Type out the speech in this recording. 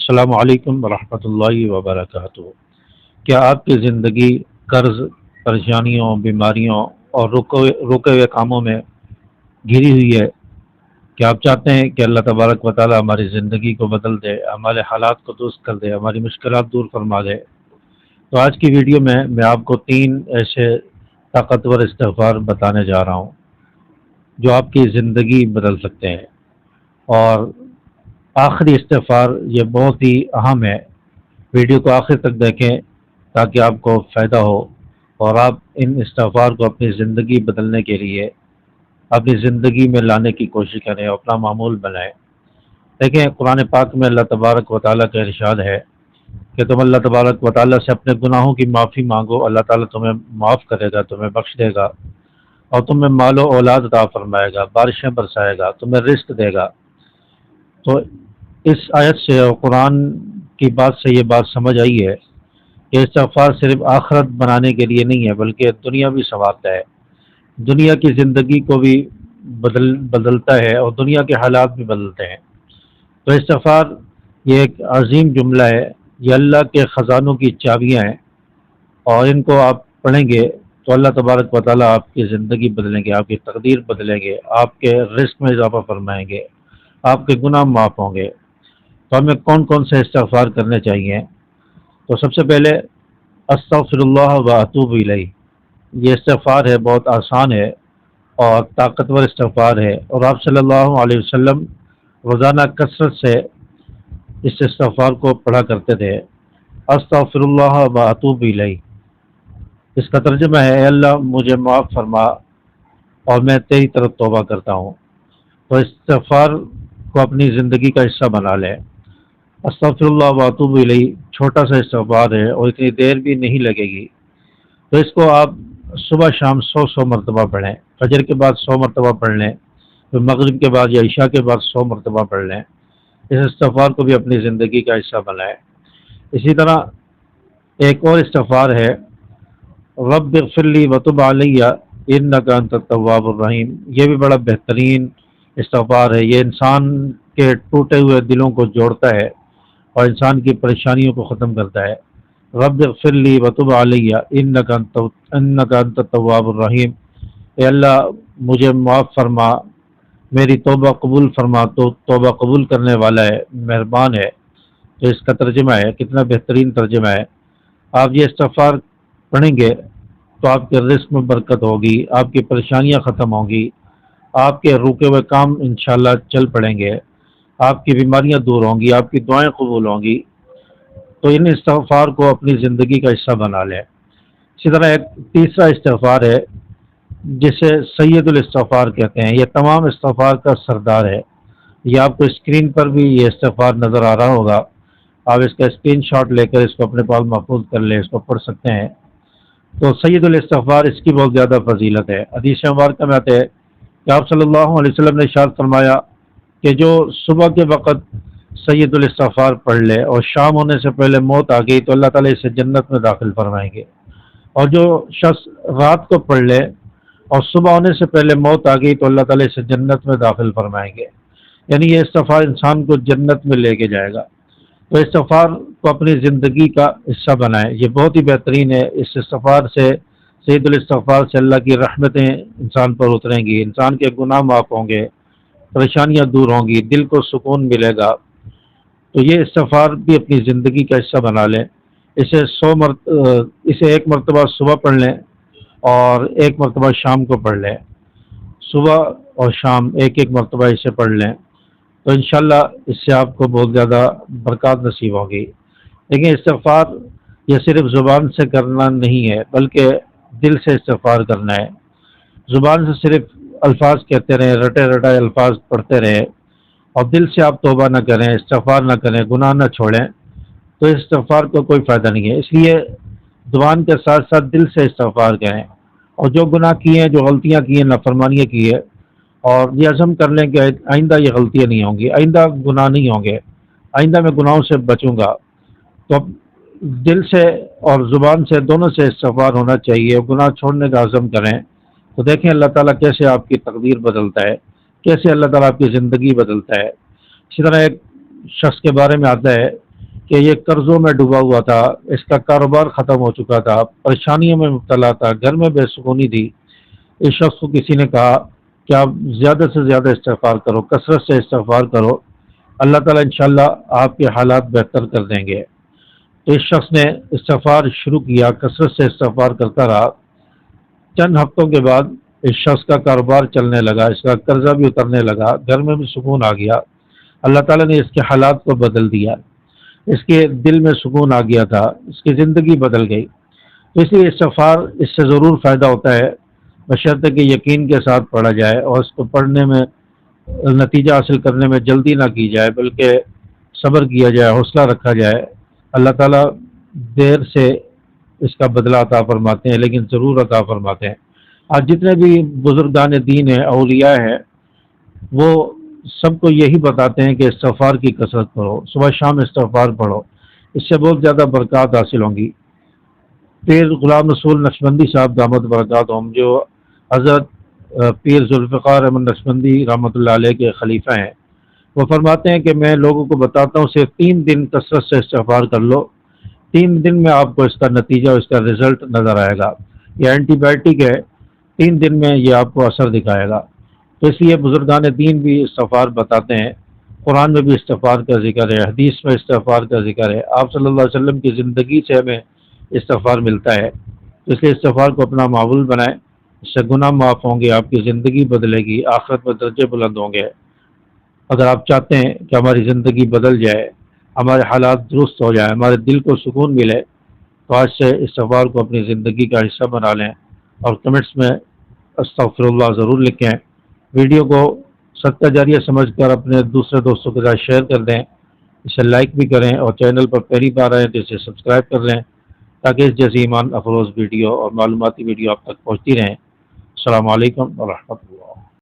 السلام علیکم ورحمۃ اللہ وبرکاتہ۔ کیا آپ کی زندگی قرض، پریشانیوں، بیماریوں اور رکے ہوئے کاموں میں گھری ہوئی ہے؟ کیا آپ چاہتے ہیں کہ اللہ تبارک و تعالی ہماری زندگی کو بدل دے، ہمارے حالات کو درست کر دے، ہماری مشکلات دور فرما دے؟ تو آج کی ویڈیو میں آپ کو 3 ایسے طاقتور استغفار بتانے جا رہا ہوں جو آپ کی زندگی بدل سکتے ہیں۔ اور آخری استغفار یہ بہت ہی اہم ہے، ویڈیو کو آخر تک دیکھیں تاکہ آپ کو فائدہ ہو اور آپ ان استغفار کو اپنی زندگی بدلنے کے لیے اپنی زندگی میں لانے کی کوشش کریں، اپنا معمول بنائیں۔ دیکھیں قرآن پاک میں اللہ تبارک و تعالیٰ کا ارشاد ہے کہ تم اللہ تبارک و تعالیٰ سے اپنے گناہوں کی معافی مانگو، اللہ تعالیٰ تمہیں معاف کرے گا، تمہیں بخش دے گا اور تمہیں مال و اولاد عطا فرمائے گا، بارشیں برسائے گا، تمہیں رزق دے گا۔ تو اس آیت سے اور قرآن کی بات سے یہ بات سمجھ آئی ہے کہ استغفار صرف آخرت بنانے کے لیے نہیں ہے بلکہ دنیا بھی سنوارتا ہے، دنیا کی زندگی کو بھی بدلتا ہے اور دنیا کے حالات بھی بدلتے ہیں۔ تو استغفار یہ ایک عظیم جملہ ہے، یہ اللہ کے خزانوں کی چابیاں ہیں، اور ان کو آپ پڑھیں گے تو اللہ تبارک و تعالیٰ آپ کی زندگی بدلیں گے، آپ کی تقدیر بدلیں گے، آپ کے رزق میں اضافہ فرمائیں گے، آپ کے گناہ معاف ہوں گے۔ تو ہمیں کون کون سے استغفار کرنے چاہیے؟ تو سب سے پہلے استغفر اللہ و اتوب الیہ، یہ استغفار ہے، بہت آسان ہے اور طاقتور استغفار ہے، اور آپ صلی اللہ علیہ وسلم روزانہ کثرت سے اس استغفار کو پڑھا کرتے تھے۔ استغفر اللہ و اتوب الیہ، اس کا ترجمہ ہے اے اللہ مجھے معاف فرما اور میں تیری طرف توبہ کرتا ہوں۔ تو استغفار کو اپنی زندگی کا حصہ بنا لیں۔ استغفر اللہ و اتوب الیہ چھوٹا سا استغفار ہے اور اتنی دیر بھی نہیں لگے گی، تو اس کو آپ صبح شام 100 مرتبہ پڑھیں، فجر کے بعد 100 مرتبہ پڑھ لیں، پھر مغرب کے بعد یا عشاء کے بعد 100 مرتبہ پڑھ لیں۔ اس استغفار کو بھی اپنی زندگی کا حصہ بنائیں۔ اسی طرح ایک اور استغفار ہے، رب اغفر لی وتب علی انک انت التواب الرحیم، یہ بھی بڑا بہترین استغفار ہے، یہ انسان کے ٹوٹے ہوئے دلوں کو جوڑتا ہے اور انسان کی پریشانیوں کو ختم کرتا ہے۔ رب اغفر لی وتب علی انک انت التواب الرحیم، اے اللہ مجھے معاف فرما، میری توبہ قبول فرما، تو توبہ قبول کرنے والا ہے، مہربان ہے۔ تو اس کا ترجمہ ہے، کتنا بہترین ترجمہ ہے۔ آپ یہ استغفار پڑھیں گے تو آپ کے رزق میں برکت ہوگی، آپ کی پریشانیاں ختم ہوں گی، آپ کے رکے ہوئے کام انشاءاللہ چل پڑیں گے، آپ کی بیماریاں دور ہوں گی، آپ کی دعائیں قبول ہوں گی۔ تو ان استغفار کو اپنی زندگی کا حصہ بنا لیں۔ اسی طرح ایک تیسرا استغفار ہے جسے سید الاستغفار کہتے ہیں، یہ تمام استغفار کا سردار ہے۔ یہ آپ کو اسکرین پر بھی یہ استغفار نظر آ رہا ہوگا، آپ اس کا اسکرین شاٹ لے کر اس کو اپنے پاس محفوظ کر لیں، اس کو پڑھ سکتے ہیں۔ تو سید الاستغفار اس کی بہت زیادہ فضیلت ہے۔ حدیث مبارکہ میں آتے ہیں کہ آپ صلی اللہ علیہ وسلم نے ارشاد فرمایا کہ جو صبح کے وقت سید الاستغفار پڑھ لے اور شام ہونے سے پہلے موت آ گئی تو اللہ تعالیٰ اسے جنت میں داخل فرمائیں گے، اور جو شخص رات کو پڑھ لے اور صبح ہونے سے پہلے موت آ گئی تو اللہ تعالیٰ اسے جنت میں داخل فرمائیں گے۔ یعنی یہ استغفار انسان کو جنت میں لے کے جائے گا۔ تو استغفار کو اپنی زندگی کا حصہ بنائیں، یہ بہت ہی بہترین ہے۔ اس استغفار سے، سید الاستغفار سے اللہ کی رحمتیں انسان پر اتریں گی، انسان کے گناہ معاف ہوں گے، پریشانیاں دور ہوں گی، دل کو سکون ملے گا۔ تو یہ استغفار بھی اپنی زندگی کا حصہ بنا لیں۔ اسے ایک مرتبہ صبح پڑھ لیں اور ایک مرتبہ شام کو پڑھ لیں، صبح اور شام ایک ایک مرتبہ اسے پڑھ لیں، تو انشاءاللہ اس سے آپ کو بہت زیادہ برکات نصیب ہوگی۔ لیکن استغفار یہ صرف زبان سے کرنا نہیں ہے بلکہ دل سے استغفار کرنا ہے۔ زبان سے صرف الفاظ کہتے رہیں، رٹے رٹائے الفاظ پڑھتے رہیں اور دل سے آپ توبہ نہ کریں، استغفار نہ کریں، گناہ نہ چھوڑیں، تو اس استغفار کو کوئی فائدہ نہیں ہے۔ اس لیے زبان کے ساتھ ساتھ دل سے استغفار کریں، اور جو گناہ کیے ہیں، جو غلطیاں کی ہیں، نافرمانیاں کی ہے، اور یہ عزم کر لیں کہ آئندہ یہ غلطیاں نہیں ہوں گی، آئندہ گناہ نہیں ہوں گے، آئندہ میں گناہوں سے بچوں گا۔ تو اب دل سے اور زبان سے دونوں سے استغفار ہونا چاہیے، اور گناہ چھوڑنے کا عزم کریں، تو دیکھیں اللہ تعالیٰ کیسے آپ کی تقدیر بدلتا ہے، کیسے اللہ تعالیٰ آپ کی زندگی بدلتا ہے۔ اسی طرح ایک شخص کے بارے میں آتا ہے کہ یہ قرضوں میں ڈوبا ہوا تھا، اس کا کاروبار ختم ہو چکا تھا، پریشانیوں میں مبتلا تھا، گھر میں بے سکونی تھی۔ اس شخص کو کسی نے کہا کہ آپ زیادہ سے زیادہ استغفار کرو، کثرت سے استغفار کرو، اللہ تعالیٰ انشاءاللہ آپ کے حالات بہتر کر دیں گے۔ تو اس شخص نے استغفار شروع کیا، کثرت سے استغفار کرتا رہا۔ چند ہفتوں کے بعد اس شخص کا کاروبار چلنے لگا، اس کا قرضہ بھی اترنے لگا، گھر میں بھی سکون آ گیا۔ اللہ تعالیٰ نے اس کے حالات کو بدل دیا، اس کے دل میں سکون آ گیا تھا، اس کی زندگی بدل گئی۔ اس لیے استغفار اس سے ضرور فائدہ ہوتا ہے، بشرطے کہ یقین کے ساتھ پڑھا جائے اور اس کو پڑھنے میں نتیجہ حاصل کرنے میں جلدی نہ کی جائے، بلکہ صبر کیا جائے، حوصلہ رکھا جائے۔ اللہ تعالیٰ دیر سے اس کا بدلہ عطا فرماتے ہیں، لیکن ضرور عطا فرماتے ہیں۔ آج جتنے بھی بزرگان دین ہیں، اولیاء ہیں، وہ سب کو یہی بتاتے ہیں کہ استغفار کی کثرت کرو، صبح شام استغفار پڑھو، اس سے بہت زیادہ برکات حاصل ہوں گی۔ پیر غلام رسول نقشبندی صاحب دامت برکاتہم، جو حضرت پیر ذوالفقار احمد نقشبندی رحمۃ اللہ علیہ کے خلیفہ ہیں، وہ فرماتے ہیں کہ میں لوگوں کو بتاتا ہوں صرف 3 دن کثرت سے استغفار کر لو، 3 دن میں آپ کو اس کا نتیجہ اور اس کا رزلٹ نظر آئے گا۔ یہ اینٹی بائیوٹک ہے، 3 دن میں یہ آپ کو اثر دکھائے گا۔ تو اس لیے بزرگان دین بھی استغفار بتاتے ہیں، قرآن میں بھی استغفار کا ذکر ہے، حدیث میں استغفار کا ذکر ہے، آپ صلی اللہ علیہ وسلم کی زندگی سے ہمیں استغفار ملتا ہے۔ اس لیے استغفار کو اپنا معمول بنائیں، اس سے گناہ معاف ہوں گے، آپ کی زندگی بدلے گی، آخرت میں درجے بلند ہوں گے۔ اگر آپ چاہتے ہیں کہ ہماری زندگی بدل جائے، ہمارے حالات درست ہو جائیں، ہمارے دل کو سکون ملے، تو آج سے استغفار کو اپنی زندگی کا حصہ بنا لیں اور کمنٹس میں استغفر اللہ ضرور لکھیں۔ ویڈیو کو صدقہ جاریہ سمجھ کر اپنے دوسرے دوستوں کے ساتھ شیئر کر دیں، اسے لائک بھی کریں، اور چینل پر پہلی بار آئیں تو اسے سبسکرائب کر لیں تاکہ اس جیسی ایمان افروز ویڈیو اور معلوماتی ویڈیو آپ تک پہنچتی رہیں۔ السلام علیکم ورحمۃ اللہ۔